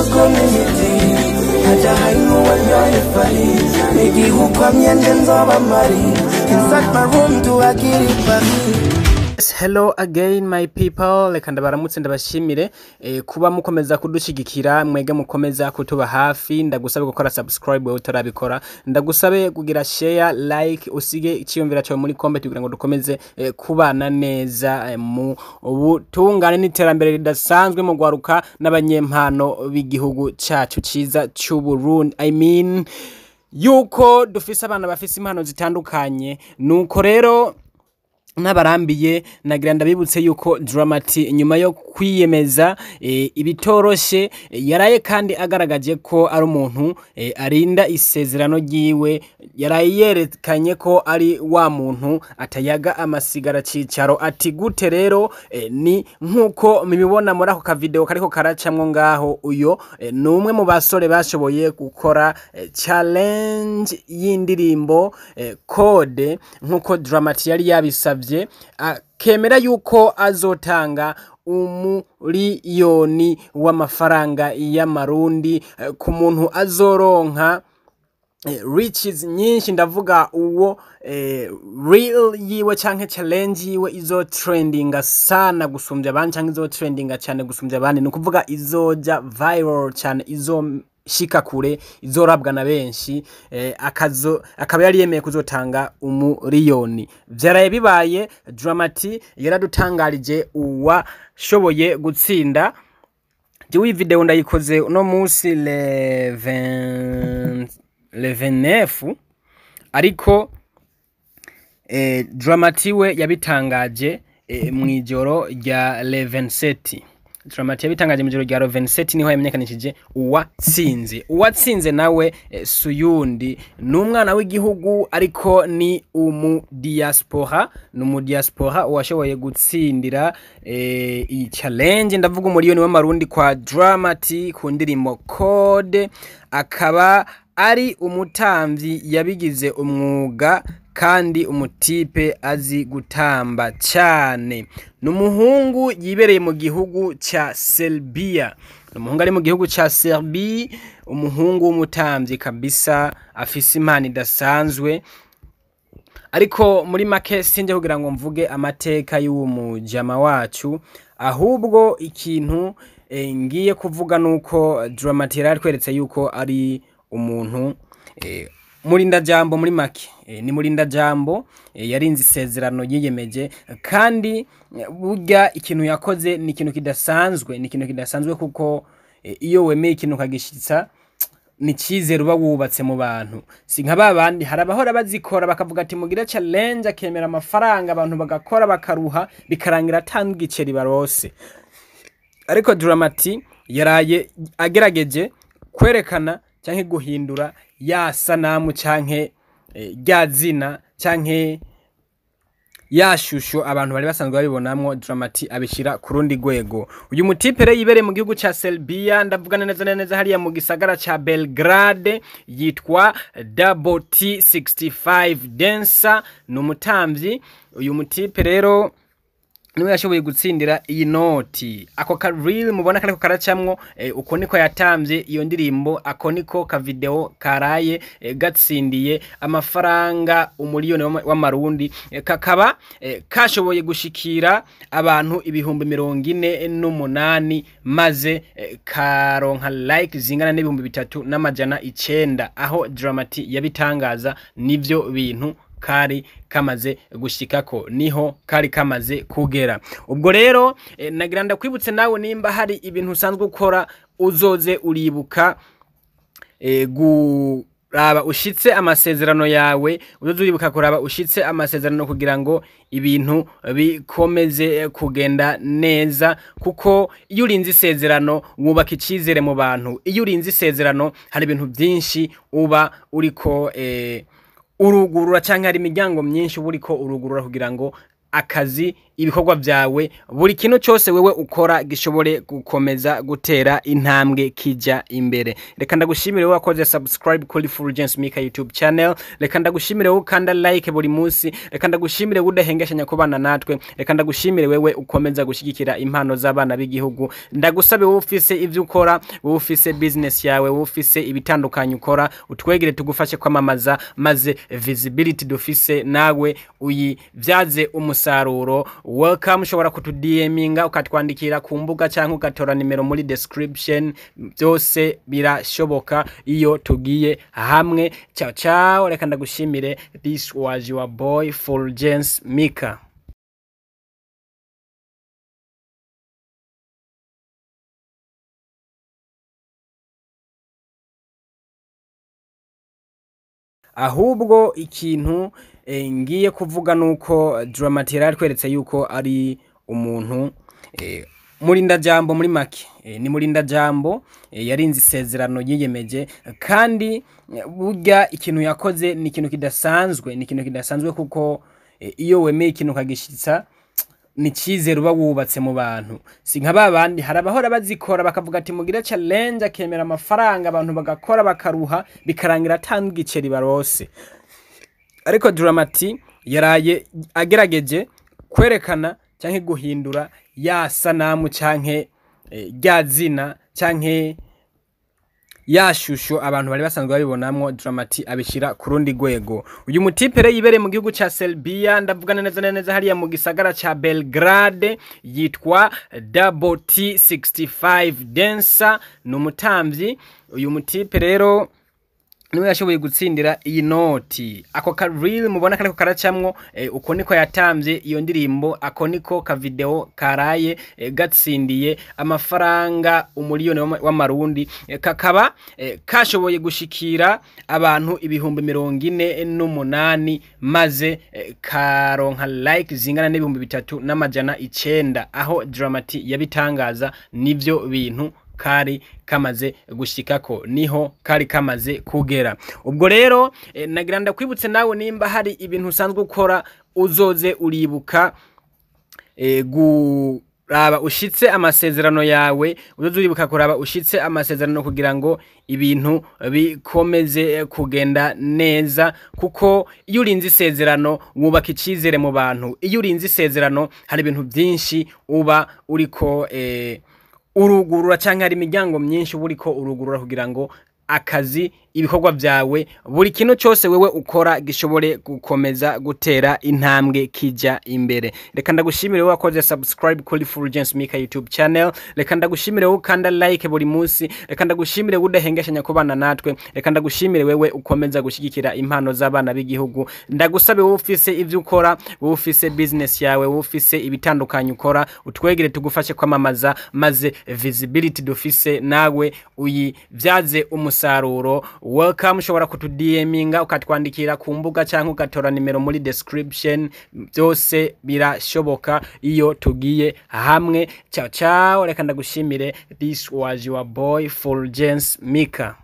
Noko n'imiti Haja hainu wanyoye fari Nigihupa myende nzoba mari Inside my room tuakiri pari. Hello again my people, reka ndabaramutse ndabashimire kuba mukomeza kudushigikira, mwege mukomeza kutuba hafi. Ndagusabe gukora subscribe wewe utarabikora, ndagusabe kugira share, like, usige icyumvira cyawe muri comment kugira ngo dukomeze kubana neza mu ubutungane n'iterambere ridasanzwe mu gwaruka n'abanyempano b'igihugu cyacu ciza cy'u Burundi. I mean yuko dufise abana bafise impano zitandukanye, nuko rero n'abarambiye nagira ndabibutse yuko Dramati nyuma yo kwiyemeza ibitoroshe yaraye kandi agaragaje ko ari umuntu arinda isezerano ryiwe. Yaraye yerekanye ko ari wa muntu atayaga amasigara cicaro. Ati gute rero? Ni nkuko mibibona muri ako ka video kariko karacamwo ngaho, uyo numwe mu basore bashoboye gukora challenge y'indirimbo code nkuko Dramati yari yabisabye, akemera yuko azotanga umuliyoni w'amafaranga y'amarundi ku muntu azoronka riches nyinshi. Ndavuga uwo real yiwe canke challenge yiwe izo trendinga sana gusumbya abandi, canke izo trendinga cyane gusumbya abandi, ni ukuvuga izoja viral cyane, izo shika kure, izorabwa na benshi. Akaba yari yemeye kuzotanga umuliyoni. Vyaraye bibaye, Dramati yaradutangarije uwashoboye gutsinda. Jewe video ndayikoze uno munsi le 29, ariko Dramati we yabitangaje mwijoro rya le 27. Dramati yabitangaje mwijoro rya 27 niho yamenyekanishije Uwatsinze. Uwatsinze nawe suyundi n'umwana w'igihugu ariko ni umudiaspora, n'umudiaspora washoboye gutsindira iyi challenge. Ndavuga umuliyoni w'amarundi kwa Dramati ku ndirimbo code. Akaba ari umutamvyi yabigize umwuga kandi umutipe azi gutamba cyane. Numuhungu yibereye mu gihugu ca Serbia, numuhungu ari mu gihugu ca Serbia, umuhungu w'umutamvyi kabisa, afise impano idasanzwe. Ariko muri make sinje kugira ngo mvuge amateka y'uwo mujama wacu, ahubwo ikintu ngiye kuvuga nuko Dramati yari kweretse yuko ari umuntu murinda jambo. Muri make ni murinda jambo, yarinze isezerano yiyemeje, kandi burya ikintu yakoze ni ikintu kidasanzwe, ni ikintu kidasanzwe kuko iyo wemeye ikintu kagishitsa ni cizero uba wubatse mu bantu. Si nka babandi harabahora bazikora bakavuga ati mugira challenge, akemera amafaranga, abantu bagakora bakaruha bikarangira atangiceri barose. Ariko Dramati yaraye agerageje kwerekana canke guhindura ya sanamu canke rya zina canke ya shusho abantu bari basanzwe babibonamwo. Dramati abishira ku rundi rwego. Uyu mutipe rero yibereye mu gihugu ca Serbia, ndavugana neza hariya mu gisagara ca Belgrade, yitwa T65 dancer, n'umutamvyi. Uyu mutipe rero niwe yashoboye gutsindira iyi noti. Ako ka reel mubona kariko karacamwo uko niko yatamvye iyo ndirimbo, ako niko ka video karaye gatsindiye amafaranga umuliyoni w'amarundi. Kakaba kashoboye gushikira abantu ibihumbi 48 maze karonka like zingana n'ibihumbi 3,900. Aho Dramati yabitangaza nivyo bintu kari kamaze gushikako, niho kari kamaze kugera. Ubwo rero nagira ndakwibutse nawe nimba hari ibintu usanzwe ukora uzoze uribuka raba ushitse amasezerano yawe, uzoze uribuka kuraba ushitse amasezerano kugira ngo ibintu bikomeze kugenda neza, kuko iyo urinze isezerano wubaka icizere mu bantu. Iyo urinze isezerano hari ibintu byinshi uba uriko urugurura, canke hari imiryango myinshi uba uriko urugurura kugira ngo akazi ibikorwa byawe buri kintu cyose wewe ukora gishobore gukomeza gutera intambwe kija imbere. Reka ndagushimire wowe wakoze subscribe kuri Fulgence Mika YouTube channel. Reka ndagushimire wowe ukanda like buri munsi. Reka ndagushimire udahengeshanya kubana natwe. Reka ndagushimire wewe ukomeza gushigikira impano z'abana b'igihugu. Ndagusabe wowe ufise ivyo ukora, wowe ufise business yawe, wowe ufise ibitandukanye ukora, utwegere tugufashe kwamamaza maze visibility dufise nawe uyivyaze umusaruro. Welcome, ushobora kutuDMinga ukatwandikira ku mbuga cyangwa ugatora nimero muri description. Byose birashoboka iyo tugiye hamwe. Ciao ciao, reka ndagushimire. This was your boy Fulgence Mika. Ahubwo ikintu ngiye kuvuga nuko Dramatic kweretse yuko ari umuntu murinda jambo muri make. Ni murinda jambo yarinze isezerano yiyemeje, kandi burya ikintu yakoze ni ikintu kidasanzwe, kuko iyo wemeye ikintu kagishitsa ni cizere uba wubatse mu bantu. Si nka babandi harabahora bazikora bakavuga ati mugira challenge akemera amafaranga abantu bagakora bakaruha bikarangira atanga igiceri barose. Ariko Dramatic yaraye agerageje kwerekana canke guhindura ya sanamu canke rya zina canke yashusho abantu bari basanzwe babibonamwo. Dramatic abishira ku rundi rwego. Uyu mutipe rero yibere mu gihugu ca Serbia, ndavugana neza hariya mu gisagara ca Belgrade, yitwa T65 dancer, n'umutamvyi. Uyu mutipe rero niwe yashoboye gutsindira iyi noti. Ako ka reel mubona kariko karacamwo uko niko yatamvye iyo ndirimbo, ako niko ka video karaye gatsindiye amafaranga 1,000,000 w'amarundi. Kakaba kashoboye gushikira abantu 48,000 maze karonka like zingana n'3,900 aho Dramatic yabitangaza. Nivyo bintu kari kamaze gushikako, niho kari kamaze kugera. Ubwo rero nagira ndakwibutse nawe nimba hari ibintu usanzwe ukora uzoze uribuka raba ushitse amasezerano yawe, uzoze uribuka kuraba ushitse amasezerano kugira ngo ibintu bikomeze kugenda neza, kuko iyo urinze isezerano wubaka icizere mu bantu. Iyo urinze isezerano hari ibintu byinshi uba uriko urugurura canke hari imiryango myinshi uriko urugurura kugira ngo akazi ibikorwa byawe buri kintu cyose wewe ukora gishobore gukomeza gutera intambwe kija imbere. Reka ndagushimire wowe wakoze subscribe kuri Fulgence Mika YouTube channel. Reka ndagushimire wowe ukanda like buri munsi. Reka ndagushimire udahengeshanya kubana natwe. Reka ndagushimire wewe ukomeza gushigikira impano z'abana b'igihugu. Ndagusabe wowe ufise ivyo ukora, wowe ufise business yawe, wowe ufise ibitandukanye ukora, utwegere tugufashe kwamamaza maze visibility dufise nawe uyivyaze umusaruro. Welcome, ushobora kutuDMinga ukatwandikira ku mbuga cyangwa ugatora nimero muri description. Byose birashoboka iyo tugiye hamwe. Ciao ciao, reka ndagushimire. This was your boy Fulgence Mika.